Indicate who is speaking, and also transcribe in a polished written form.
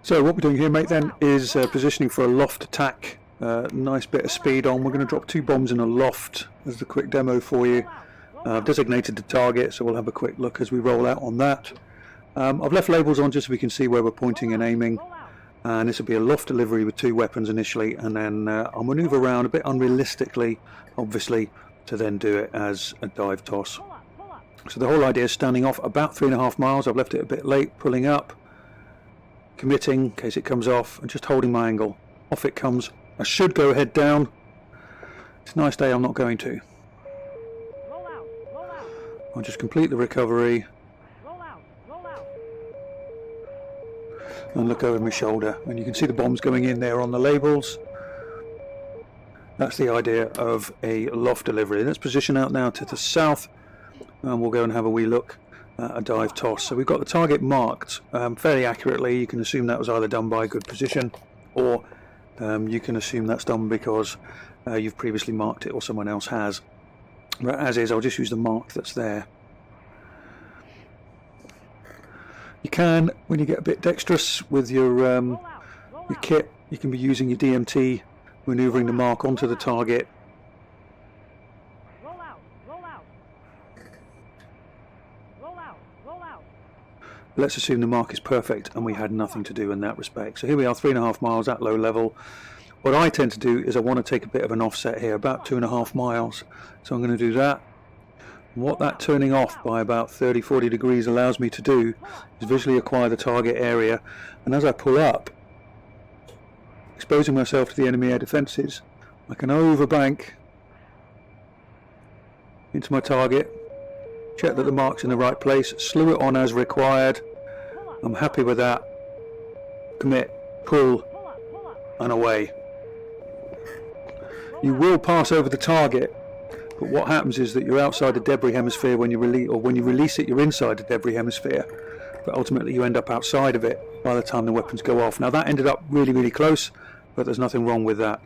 Speaker 1: So what we're doing here, mate, then is positioning for a loft attack. Nice bit of speed on. We're going to drop 2 bombs in a loft as the quick demo for you. I've designated the target, so we'll have a quick look as we roll out on that. I've left labels on just so we can see where we're pointing and aiming. And this will be a loft delivery with 2 weapons initially, and then I'll manoeuvre around a bit unrealistically, obviously, to then do it as a dive toss. So the whole idea is standing off about 3.5 miles. I've left it a bit late, pulling up, committing in case it comes off, and just holding my angle. Off it comes. I should go head down. It's a nice day, I'm not going to. I'll just complete the recovery and look over my shoulder, and you can see the bombs going in there on the labels. That's the idea of a loft delivery. Let's position out now to the south, and we'll go and have a wee look at a dive toss. So we've got the target marked fairly accurately. You can assume that was either done by a good position, or you can assume that's done because you've previously marked it or someone else has. But as is, I'll just use the mark that's there. You can, when you get a bit dexterous with your kit, you can be using your DMT, manoeuvring the mark onto the target. Let's assume the mark is perfect and we had nothing to do in that respect. So here we are, 3.5 miles at low level. What I tend to do is I want to take a bit of an offset here, about 2.5 miles. So I'm going to do that. And what that turning off by about 30-40 degrees allows me to do is visually acquire the target area. And as I pull up, exposing myself to the enemy air defences, I can overbank into my target, check that the mark's in the right place, slew it on as required. I'm happy with that. Commit, pull, and away. You will pass over the target, but what happens is that you're outside the debris hemisphere when you release, or when you release it, you're inside the debris hemisphere. But ultimately, you end up outside of it by the time the weapons go off. Now that ended up really, really close, but there's nothing wrong with that.